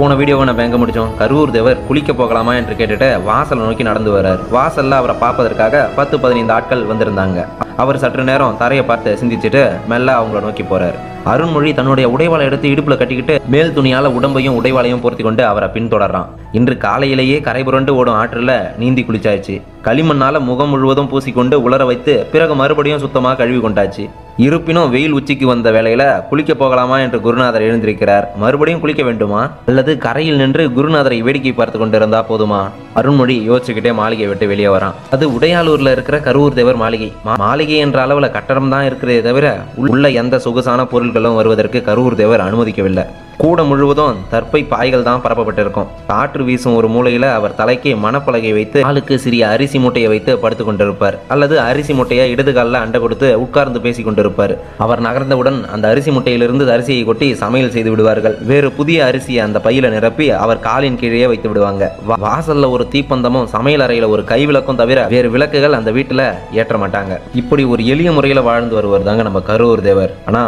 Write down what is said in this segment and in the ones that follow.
போன வீடியோவை நம்ம எங்க முடிச்சோம்? கரூர் தேவர் குளிக்க போகலாமா என்று கேட்டுட்டு வாசலை நோக்கி நடந்து வர்றார். வாசல்ல அவரை பார்ப்பதற்காக 10-15 ஆட்கள் வந்திருந்தாங்க. அவர் சற்று நேரம் தரையை பார்த்து சிந்திச்சுட்டு மெல்ல அவங்கள நோக்கி போறார். அருண்மொழி தன்னுடைய உடைவாளை எடுத்து இடுப்புல கட்டிக்கிட்டு மேல் துணியால உடம்பையும் உடைவாளையும் பொருத்தி கொண்டு அவரை பின்தொடர்றான். இன்று காலையிலேயே கரை புரண்டு ஓடும் ஆற்றுல நீந்தி குளிச்சாச்சு. களிமண்ணால முகம் முழுவதும் பூசிக்கொண்டு உலர வைத்து பிறகு மறுபடியும் சுத்தமாக கழுவி கொண்டாச்சு. இருப்பினும் வெயில் உச்சிக்கு வந்த வேளையில குளிக்க போகலாமா என்று குருநாதர் எழுந்திருக்கிறார். மறுபடியும் குளிக்க வேண்டுமா அல்லது கரையில் நின்று குருநாதரை வேடிக்கை பார்த்து கொண்டிருந்தா போதுமா? அருண்மொழி யோசிச்சுக்கிட்டே மாளிகை விட்டு வெளியே வரான். அது உடையாலூர்ல இருக்கிற கரூர் தேவர் மாளிகை. மாளிகை என்ற அளவுல கட்டடம் தான் இருக்கிறதே தவிர உள்ள எந்த சொகுசான பொருட்களும் வருவதற்கு கரூர் தேவர் அனுமதிக்கவில்லை. கூட முழுவதும் தற்பை பாய்கள் தான் பரப்பப்பட்டிருக்கும். காற்று வீசும் ஒரு மூலையில அவர் தலைக்கு மணப்பலகை வைத்து ஆளுக்கு சிறிய அரிசி மூட்டையை வைத்து படுத்து கொண்டிருப்பார். அல்லது அரிசி மூட்டையை இடது காலில் அண்டை கொடுத்து உட்கார்ந்து பேசி கொண்டிருப்பார். அவர் நகர்ந்தவுடன் அந்த அரிசி மூட்டையிலிருந்து அரிசியை கொட்டி சமையல் செய்து விடுவார்கள். வேறு புதிய அரிசியை அந்த பையில நிரப்பி அவர் காலின் கீழே வைத்து விடுவாங்க. வாசல்ல ஒரு தீப்பந்தமும் சமையல் அறையில ஒரு கைவிளக்கும் தவிர வேறு விளக்குகள் அந்த வீட்டுல ஏற்ற மாட்டாங்க. இப்படி ஒரு எளிய முறையில வாழ்ந்து வருவர் தாங்க நம்ம கரூர் தேவர். ஆனா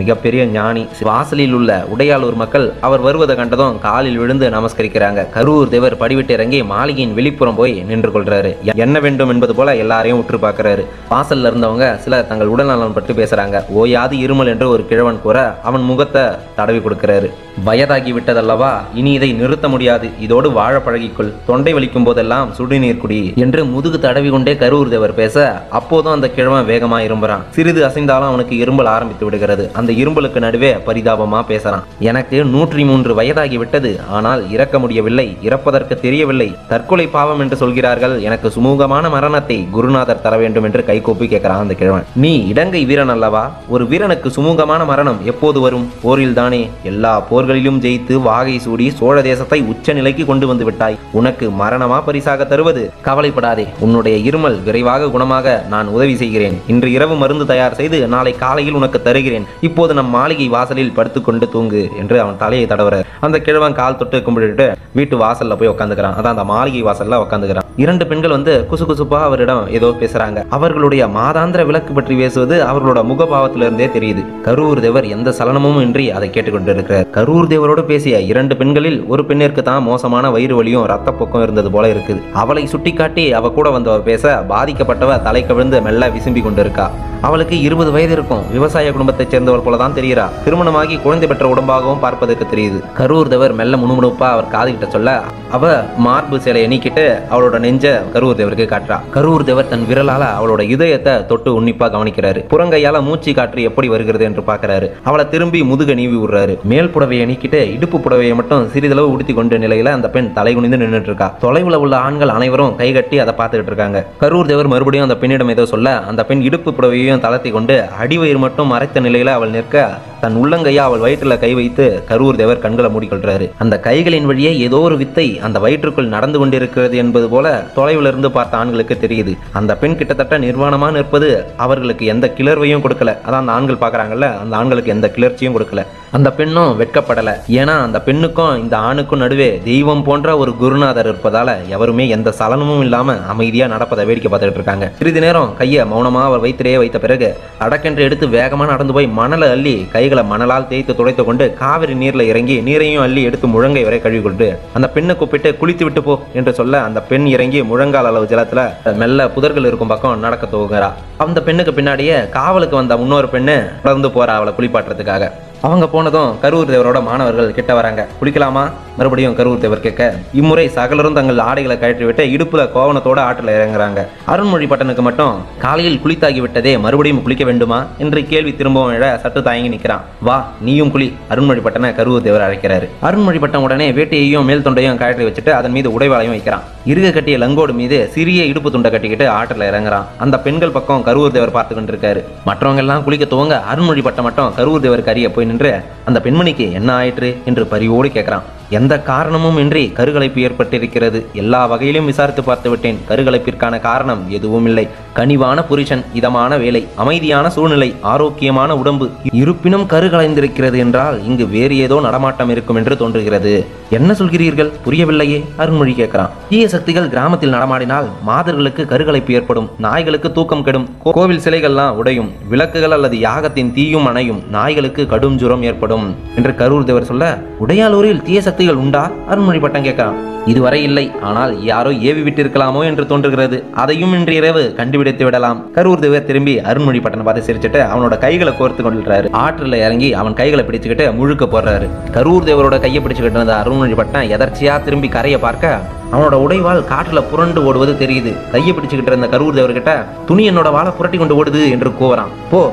மிகப்பெரிய ஞானி. வாசலில் உள்ள உடையாளூர் மக்கள் அவர் வருவதை கண்டதும் காலில் விழுந்து நமஸ்கரிக்கிறாங்க. கரூர் தேவர் படிவிட்டு இறங்கி மாளிகையின் வெளிப்புறம் போய் நின்று கொள்றாரு. என்ன வேண்டும் என்பது போல எல்லாரையும் உற்று பார்க்கிறாரு. வாசல்ல இருந்தவங்க சில தங்கள் உடல்நலம் பற்றி பேசுறாங்க. ஓயாது இருமல் என்று ஒரு கிழவன் கூற அவன் முகத்தை தடவி கொடுக்கிறாரு. வயதாகி விட்டதல்லவா, இனி இதை நிறுத்த முடியாது, இதோடு வாழ பழகிக்கொள், தொண்டை வலிக்கும் போதெல்லாம் சுடுநீர் குடி என்று முதுகு தடவி கொண்டே கரூர் தேவர் பேச அப்போதும் அந்த கிழவன் வேகமா இரும்புறான். சிறிது அசைந்தாலும் அவனுக்கு இரும்பல் ஆரம்பித்து விடுகிறது. அந்த இரும்பலுக்கு நடுவே பரிதாபமா பேசுறான். எனக்கு 103 வயதாகி விட்டது, ஆனால் இறக்க முடியவில்லை, இறப்பதற்கு தெரியவில்லை, தற்கொலை பாவம் என்று சொல்கிறார்கள், எனக்கு சுமூகமான மரணத்தை குருநாதர் தர வேண்டும் என்று கைகூப்பி கேட்கிறான் அந்த கிழவன். நீ இடங்கை வீரன் அல்லவா, ஒரு வீரனுக்கு சுமூகமான மரணம் எப்போது வரும்? போரில் தானே. எல்லா போர்களிலும் ஜெயித்து வாகை சூடி சோழ தேசத்தை உச்ச நிலைக்கு கொண்டு வந்து விட்டாய். உனக்கு மரணமா பரிசாக தருவது? கவலைப்படாதே, உன்னுடைய இருமல் விரைவாக குணமாக நான் உதவி செய்கிறேன். இன்று இரவு மருந்து தயார் செய்து நாளை காலையில் உனக்கு தருகிறேன். இப்போது நம் மாளிகை வாசலில் படுத்துக்கொண்டு தூங்கு என்று அவன் தலையை தடவுறார். அந்த கிழவன் கால் தொட்டு கும்பிட்டு வீட்டு வாசல்ல போய் உட்காந்துக்கிறான். அதான் அந்த மாளிகை வாசல்ல உட்காந்துக்கிறான். 2 பெண்கள் வந்து குசுகுசுப்பா அவரிடம் ஏதோ பேசுறாங்க. அவர்களுடைய மாதாந்திர விளக்கு பற்றி பேசுவது அவர்களோட முகபாவத்திலிருந்தே தெரியுது. கரூர் தேவர் எந்த சலனமும் இன்றி அதை கேட்டுக்கொண்டிருக்கிறார். கரூர் தேவரோடு பேசிய 2 பெண்களில் ஒரு பெண்ணிற்கு தான் மோசமான வயிறு வலியும் ரத்தப்போக்கம் இருந்தது போல இருக்குது. அவளை சுட்டிக்காட்டி அவ கூட வந்தவ பேச பாதிக்கப்பட்டவ தலை கவிழ்ந்து மெல்ல விசும்பி கொண்டிருக்கா. அவளுக்கு 20 வயது இருக்கும். விவசாய குடும்பத்தைச் சேர்ந்தவள் போலதான் தெரிகிறா. திருமணமாகி குழந்தை பெற்ற உடம்பாகவும் பார்ப்பதற்கு தெரியுது. கரூர் தேவர் மெல்ல முணுமுணுப்பா அவர் காதுகிட்ட சொல்ல அவ மார்பு சேலையை நீக்கிட்டு அவளோட நெஞ்ச கரூர் தேவருக்கு காட்டுறா. கரூர் தேவர் தன் விரலால அவளோட இதயத்தை தொட்டு உன்னிப்பா கவனிக்கிறாரு. புறங்கையால மூச்சு காற்று எப்படி வருகிறது என்று பார்க்கிறாரு. அவளை திரும்பி முதுக நீவி விடுறாரு. மேல் புடவையை நீக்கிட்டு இடுப்பு புடவையை மட்டும் சிறிதளவு உடுத்தி கொண்ட நிலையில அந்த பெண் தலை குனிந்து நின்றுட்டு இருக்கா. தொலைவுல உள்ள ஆண்கள் அனைவரும் கைகட்டி அதை பார்த்துக்கிட்டு இருக்காங்க. கரூர் தேவர் மறுபடியும் அந்த பெண்ணிடம் ஏதோ சொல்ல அந்த பெண் இடுப்பு புடவையை தளர்த்தி கொண்டு அடிவயிறு மட்டும் மறைத்த நிலையில அவள் நிற்க தன் உள்ளங்கையா அவள் வயிற்றுல கை வைத்து கரூர் தேவர் கண்களை மூடிக்கொள்றாரு. அந்த கைகளின் வழியே ஏதோ ஒரு வித்தை அந்த வயிற்றுக்குள் நடந்து கொண்டிருக்கிறது என்பது போல தொலைவில் இருந்து பார்த்த ஆண்களுக்கு தெரியுது. அந்த பெண் கிட்டத்தட்ட நிர்வாணமா நிற்பது அவர்களுக்கு எந்த கிளர்வையும் கொடுக்கல. அதான் அந்த ஆண்கள் பாக்குறாங்கல்ல, அந்த ஆண்களுக்கு எந்த கிளர்ச்சியும் கொடுக்கல. அந்த பெண்ணும் வெட்கப்படல. ஏன்னா அந்த பெண்ணுக்கும் இந்த ஆணுக்கும் நடுவே தெய்வம் போன்ற ஒரு குருநாதர் இருப்பதால எவருமே எந்த சலனமும் இல்லாம அமைதியா நடப்பதை வேடிக்கை பார்த்துட்டு இருக்காங்க. சிறிது நேரம் கையை மௌனமா அவர் வயிற்றிலேயே வைத்த பிறகு அடக்கென்று எடுத்து வேகமா நடந்து போய் மணலை அள்ளி கைகளை மணலால் தேய்த்து துடைத்து கொண்டு காவிரி நீர்ல இறங்கி நீரையும் அள்ளி எடுத்து முழங்கை வரை கழுவி கொண்டு அந்த பெண்ணை கூப்பிட்டு குளித்து விட்டு போ என்று சொல்ல அந்த பெண் இறங்கி முழங்கால் அளவு ஜலத்துல மெல்ல புதர்கள் இருக்கும் பக்கம் நடக்க துவங்குறா. அந்த பெண்ணுக்கு பின்னாடியே காவலுக்கு வந்த இன்னொரு பெண்ணு தொடர்ந்து போறா அவளை குளிப்பாட்டுறதுக்காக. அவங்க போனதும் கரூர் தேவரோட மாணவர்கள் கிட்ட வராங்க. குளிக்கலாமா? மறுபடியும் கரூர் தேவர் கேட்க இம்முறை சகலரும் தங்கள் ஆடைகளை கழற்றி விட்டு இடுப்புல கோவணத்தோட ஆற்றில் இறங்குறாங்க. அருண்மொழி பட்டனுக்கு மட்டும் காலையில் குளித்தாகி விட்டதே, மறுபடியும் குளிக்க வேண்டுமா என்று கேள்வி திரும்பவும் எழ சற்று தயங்கி நிற்கிறான். வா நீயும் குளி, அருண்மொழி பட்டனை கரூர் தேவர் அழைக்கிறாரு. அருண்மொழி பட்டன் உடனே வேட்டையையும் மேல் தொண்டையும் கழற்றி வச்சுட்டு அதன் மீது உடைவாளையும் வைக்கிறான். இருக கட்டிய லங்கோடு மீது சிறிய இடுப்பு துண்டை கட்டிக்கிட்டு ஆற்றில் இறங்குறான். அந்த பெண்கள் பக்கம் கரூர் தேவர் பார்த்து கொண்டிருக்காரு. மற்றவங்க எல்லாம் குளிக்க துவங்க அருண்மொழி பட்டம் மட்டும் கரூர் தேவருக்கு அரிய போய் நின்று அந்த பெண்மணிக்கு என்ன ஆயிற்று என்று பரிவோடு கேட்கிறான். எந்த காரணமும் இன்றி கருகலைப்பு ஏற்பட்டிருக்கிறது. எல்லா வகையிலும் விசாரித்து பார்த்து விட்டேன். கருகலைப்பிற்கான காரணம் எதுவும் இல்லை. கனிவான புருஷன், இதமான வேலை, அமைதியான சூழ்நிலை, ஆரோக்கியமான உடம்பு. இருப்பினும் கருகலைந்திருக்கிறது என்றால் இங்கு வேறு ஏதோ நடமாட்டம் இருக்கும் என்று தோன்றுகிறது. என்ன சொல்கிறீர்கள்? புரியவில்லையே அருண்மொழி கேட்கிறான். தீய சக்திகள் கிராமத்தில் நடமாடினால் மாதர்களுக்கு கருகலைப்பு ஏற்படும், நாய்களுக்கு தூக்கம் கெடும், கோவில் சிலைகள்லாம் உடையும், விளக்குகள் அல்லது யாகத்தின் தீயும் அணையும், நாய்களுக்கு கடும் ஜுரம் ஏற்படும் என்று கரூர் தேவர் சொல்ல, உடையாலூரில் தீய கத்திகள் உண்டா? அருண்மொழி பட்டன் கேட்கிறான். இதுவரை இல்லை, ஆனால் யாரோ ஏவி விட்டு இருக்கலாமோ என்று தோன்றுகிறது. அதையும் இன்று இரவு கண்டுபிடித்து விடலாம். கரூர் தேவர் திரும்பி அருண்மொழி பட்டனை பார்த்து சிரிச்சுட்டு அவனோட கைகளை கோர்த்து கொண்டுறாரு. ஆற்றில் இறங்கி அவன் கைகளை பிடிச்சுக்கிட்டு முழுக்க போடுறாரு. கரூர் தேவரோட கையை பிடிச்சுக்கிட்டு இருந்த அருண்மொழி பட்டன் எதர்ச்சியா திரும்பி கரையை பார்க்க அவனோட உடைவாள் காற்றுல புரண்டு ஓடுவது தெரியுது. கையை பிடிச்சுக்கிட்டு இருந்த கரூர் தேவர்கிட்ட துணி என்னோட வாழை புரட்டி கொண்டு ஓடுது என்று கூவறான்.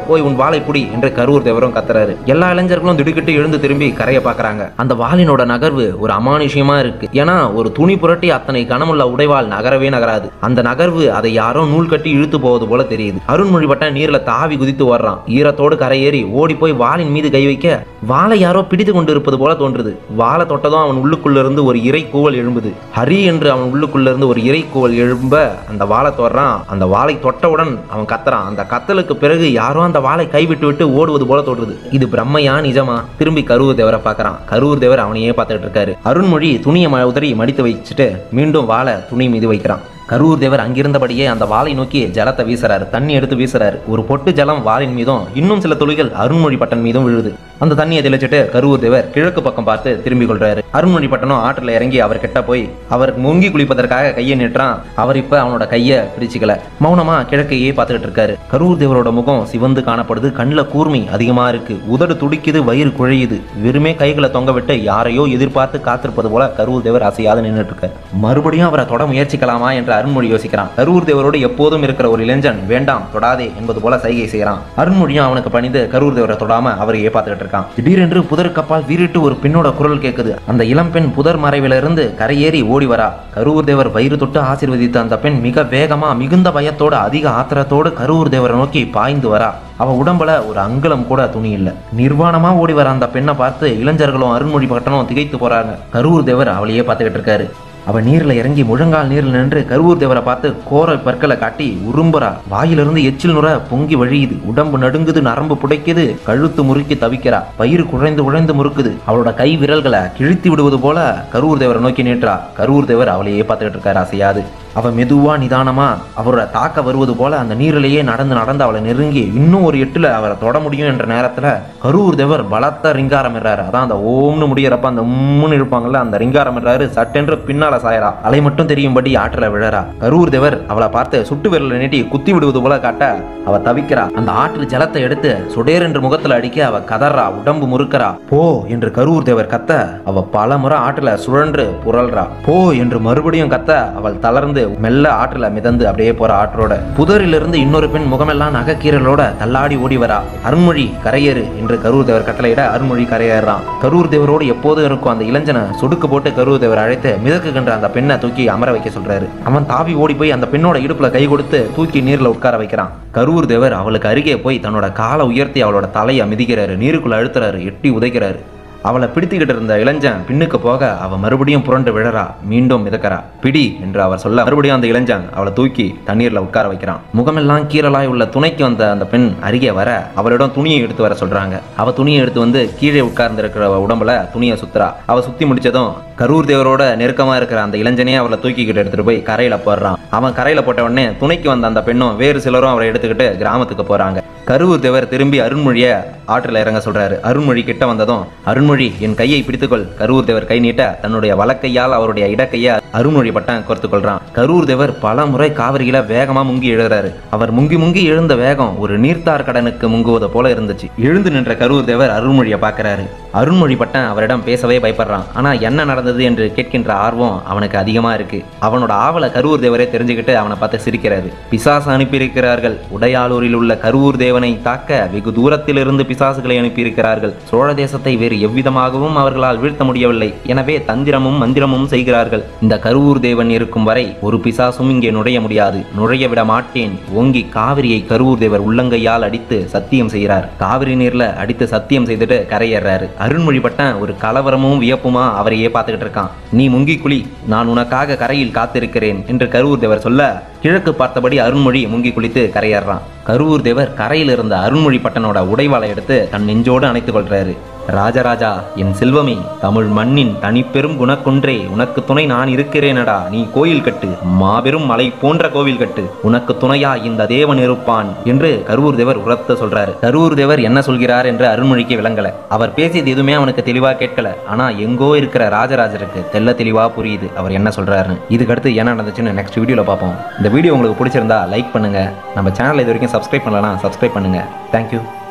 போய் உன் வாளை புடி என்று கரூர் தேவரும் கத்துறாரு. எல்லா இளைஞர்களும் திடுக்கிட்டு எழுந்து திரும்பி கரையை பார்க்கறாங்க. அந்த வாளினோட நகர்வு ஒரு அமானுஷ்யமா இருக்கு. ஏன்னா ஒரு துணி புரட்டி அத்தனை கனமுள்ள உடைவாள் நகரவே நகராது. அந்த நகர்வு அதை யாரோ நூல் கட்டி இழுத்து போவது போல தெரியுது. அருண்மொழி பட்டன் நீர்ல தாவி குதித்து ஓடுறான். ஈரத்தோடு கரையேறி ஓடி போய் வாளின் மீது கை வைக்க வாளை யாரோ பிடித்து கொண்டு இருப்பது போல தோன்றுது. வாளை தொட்டதும் அவன் உள்ளுக்குள்ள இருந்து ஒரு இறை கூவல் எழும்புது. ஹரி என்று அவன் உள்ளுக்குள்ள இருந்து ஒரு இறை கூவல் எழும்ப அந்த வாளை தொடுறான். அந்த வாளை தொட்டவுடன் அவன் கத்துறான். அந்த கத்தலுக்கு பிறகு யாரோ அந்த வாளை கைவிட்டு விட்டு ஓடுவது போல தோன்றுது. இது பிரம்மையா நிஜமா? திரும்பி கரூர் தேவரை பார்க்கறான். கரூர் தேவர் அவனையே பார்த்துட்டு இருக்காரு. அருண்மொழி துணியை உதறி மடித்து வச்சுட்டு மீண்டும் வாளை துணி மீது வைக்கிறான். கரூர் தேவர் அங்கிருந்தபடியே அந்த வாளை நோக்கி ஜலத்தை வீசுறாரு. தண்ணி எடுத்து வீசுறாரு. ஒரு பொட்டு ஜலம் வாளின் மீதும் இன்னும் சில துளிகள் அருண்மொழி பட்டன் மீதும் விழுது. அந்த தண்ணியை தெளிச்சுட்டு கரூர் தேவர் கிழக்கு பக்கம் பார்த்து திரும்பி கொள்றாரு. அருண்மொழி பட்டனும் ஆற்றில் இறங்கி அவர் கிட்ட போய் அவருக்கு முங்கி குளிப்பதற்காக கையை நீட்டுறான். அவர் இப்ப அவனோட கையை பிடிச்சிக்கல. மௌனமா கிழக்கையே பார்த்துக்கிட்டு இருக்காரு. கரூர் தேவரோட முகம் சிவந்து காணப்படுது. கண்ணில் கூர்மை அதிகமா இருக்கு. உதடு துடிக்குது, வயிறு குழையுது. வெறுமே கைகளை தொங்க விட்டு யாரையோ எதிர்பார்த்து காத்திருப்பது போல கரூர் தேவர் அசையாது நின்றுட்டு இருக்காரு. மறுபடியும் அவரை தொட முயற்சிக்கலாமா என்று அருண்மொழி யோசிக்கிறான். கரூர் தேவரோடு எப்போதும் இருக்கிற ஒரு இளைஞன் வேண்டாம் தொடாதே என்பது போல சைகை செய்யறான். அருண்மொழியும் அவனுக்கு பணிந்து கரூர் தேவரை தொடாம அவரையே பார்த்துக்கிட்டு இருக்கான். திடீரென்று புதர் கப்பால் வீறிட்டு ஒரு பெண்ணோட குரல் கேட்குது. அந்த இளம்பெண் புதர் மறைவிலிருந்து கரையேறி ஓடி வரா. கரூர் தேவர் வயிறு தொட்டு ஆசீர்வதித்த அந்த பெண் மிக வேகமா மிகுந்த பயத்தோடு அதிக ஆத்திரத்தோடு கரூர் தேவரை நோக்கி பாய்ந்து வரா. அவ உடம்புல ஒரு அங்குலம் கூட துணி இல்ல. நிர்வாணமா ஓடி வர அந்த பெண்ணை பார்த்து இளைஞர்களும் அருண்மொழி பட்டனும் திகைத்து போறாங்க. கரூர் தேவர் அவளையே பார்த்துக்கிட்டு இருக்காரு. அவன் நீர்ல இறங்கி முழங்கால் நீரில் நின்று கரூர் தேவரை பார்த்து கோர பற்களை காட்டி உரும்புறா. வாயிலிருந்து எச்சில் நுர பொங்கி வழியுது. உடம்பு நடுங்குது, நரம்பு புடைக்குது, கழுத்து முறுக்கி தவிக்கிறா. பயிர் குழைந்து முறுக்குது. அவளோட கை விரல்களை கிழித்து விடுவது போல கரூர் தேவரை நோக்கி நீட்டுறா. கரூர் தேவர் அவளையே பார்த்துக்கிட்டு இருக்காரு அசையாது. அவ மெதுவா நிதானமா அவரோட தாக்க வருவது போல அந்த நீரிலேயே நடந்து அவளை நெருங்கி இன்னும் ஒரு எட்டுல அவரை தொட முடியும் என்ற நேரத்துல கரூர் தேவர் பலத்த ரிங்காரம் இடுறாரு. அதான் அந்த ஓம்னு முடியறப்ப அந்த உம்முன்னு இருப்பாங்கல்ல, அந்த ரிங்காரம் இடுறாரு. சட்டென்று பின்னால சாயறா. அலை மட்டும் தெரியும்படி ஆற்றில விழறா. கரூர் தேவர் அவளை பார்த்து சுட்டு விரல நீட்டி குத்தி விடுவது போல காட்ட அவ தவிக்கிறா. அந்த ஆற்று ஜலத்தை எடுத்து சுடேர் என்று முகத்துல அடிக்க அவ கதறா, உடம்பு முறுக்கிறா. போ என்று கரூர் தேவர் கத்த அவ பல முறை ஆற்றுல சுழன்று புரள்றா. போ என்று மறுபடியும் கத்த அவள் தளர்ந்து மெல்ல ஆற்றுல மிதந்து அப்படியே போற ஆற்றோட. புதரிலிருந்து இன்னொரு பெண் முகமெல்லாம் நகைக்கீரலோட தள்ளாடி ஓடி வரா. அருண்மொழி கரையேறு என்று கரூர் தேவர் கட்டளையிட அருண்மொழி கரையேறான். கரூர் தேவரோடு எப்போதும் இருக்கும் அந்த இளைஞனை சொடுக்கு போட்டு கரூர் தேவர் அழைத்து மிதக்குகின்ற அந்த பெண்ணை தூக்கி அமர வைக்க சொல்றாரு. அவன் தாவி ஓடி போய் அந்த பெண்ணோட இடுப்புல கை கொடுத்து தூக்கி நீர்ல உட்கார வைக்கிறான். கரூர் தேவர் அவளுக்கு அருகே போய் தன்னோட காலை உயர்த்தி அவளோட தலையை மிதிக்கிறாரு. நீருக்குள்ள அழுத்துறாரு, எட்டி உதைக்கிறாரு. அவளை பிடித்துக்கிட்டு இருந்த இளைஞன் பின்னுக்கு போக அவ மறுபடியும் புரண்டு விழறா. மீண்டும் மிதக்கிறா. பிடி என்று அவர் சொல்ல மறுபடியும் அந்த இளைஞன் அவளை தூக்கி தண்ணீர்ல உட்கார வைக்கிறான். முகமெல்லாம் கீரலாய் உள்ள துணைக்கு வந்த அந்த பெண் அருகே வர அவளிடம் துணியை எடுத்து வர சொல்றாங்க. அவ துணியை எடுத்து வந்து கீழே உட்கார்ந்து இருக்கிற உடம்புல துணியை சுத்துறா. அவ சுத்தி முடிச்சதும் கரூர் தேவரோட நெருக்கமா இருக்கிற அந்த இளைஞனே அவளை தூக்கிக்கிட்டு எடுத்துட்டு போய் கரையில போடுறான். அவன் கரையில போட்ட உடனே துணைக்கு வந்த அந்த பெண்ணும் வேறு சிலரும் அவரை எடுத்துக்கிட்டு கிராமத்துக்கு போறாங்க. கரூர் தேவர் திரும்பி அருண்மொழியை ஆற்றில் இறங்க சொல்றாரு. அருண்மொழி கிட்ட வந்ததும் அருண்மொழி என் கையை பிடித்துக்கொள். கரூர் தேவர் கை நீட்ட தன்னுடைய வலக்கையால் அவருடைய இடக்கையை அருண்மொழி பட்டன் கோர்த்து கொள்றான். கரூர் தேவர் பல முறை காவிரியில வேகமா முங்கி எழுறாரு. அவர் முங்கி எழுந்த வேகம் ஒரு நீர்த்தார் கடனுக்கு முங்குவது போல இருந்துச்சு. எழுந்து நின்ற கரூர் தேவர் அருண்மொழியை பார்க்கிறாரு. அருண்மொழி பட்டன் அவரிடம் பேசவே பயப்படுறான். ஆனா என்ன நடந்தது என்று கேட்கின்ற ஆர்வம் அவனுக்கு அதிகமா இருக்கு. அவனோட ஆவலை கரூர் தேவரே தெரிஞ்சுக்கிட்டு அவனை பார்த்து சிரிக்கிறாரு. பிசாசு அனுப்பியிருக்கிறார்கள். உடையாளூரில் உள்ள கரூர் தேவனை தாக்க வெகு தூரத்தில் இருந்து பிசாசுகளை அனுப்பியிருக்கிறார்கள். சோழ தேசத்தை வேறு எவ்விதமாகவும் அவர்களால் வீழ்த்த முடியவில்லை. எனவே தந்திரமும் மந்திரமும் செய்கிறார்கள். இந்த கரூர் தேவன் இருக்கும் வரை ஒரு பிசாசும் இங்கே நுழைய முடியாது. நுழைய விட மாட்டேன். ஓங்கி காவிரியை கரூர் தேவர் உள்ளங்கையால் அடித்து சத்தியம் செய்கிறார். காவிரி நீர்ல அடித்து சத்தியம் செய்துட்டு கரையேறாரு. அருண்மொழி பட்டன் ஒரு கலவரமும் வியப்புமா அவரையே பார்த்துக்கிட்டு இருக்கான். நீ முங்கி குளி, நான் உனக்காக கரையில் காத்திருக்கிறேன் என்று கரூர் தேவர் சொல்ல கிழக்கு பார்த்தபடி அருண்மொழி முங்கி குளித்து கரையேறான். கரூர் தேவர் கரையில் இருந்த அருண்மொழி பட்டனோட உடைவாளை எடுத்து தன் நெஞ்சோடு அணைத்துக் கொள்றாரு. ராஜராஜா, என் செல்வமே, தமிழ் மண்ணின் தனிப்பெரும் குணக்குன்றே, உனக்கு துணை நான் இருக்கிறேனடா. நீ கோயில் கட்டு, மாபெரும் மலை போன்ற கோவில் கட்டு, உனக்கு துணையா இந்த தேவன் இருப்பான் என்று கருவூர் தேவர் உரத்த சொல்றாரு. கருவூர் தேவர் என்ன சொல்கிறார் என்று அருள்மொழிக்கு விளங்கல. அவர் பேசியது எதுவுமே அவனுக்கு தெளிவா கேட்கல. ஆனா எங்கோ இருக்கிற ராஜராஜருக்கு தெல்ல தெளிவா புரியுது அவர் என்ன சொல்றாருன்னு. இதுக்கடுத்து என்ன நடந்துச்சுன்னு நெக்ஸ்ட் வீடியோல பார்ப்போம். இந்த வீடியோ உங்களுக்கு பிடிச்சிருந்தா லைக் பண்ணுங்க. நம்ம சேனல் இது வரைக்கும் சப்ஸ்கிரைப் பண்ணலனா சப்ஸ்கிரைப் பண்ணுங்க. தேங்க்யூ.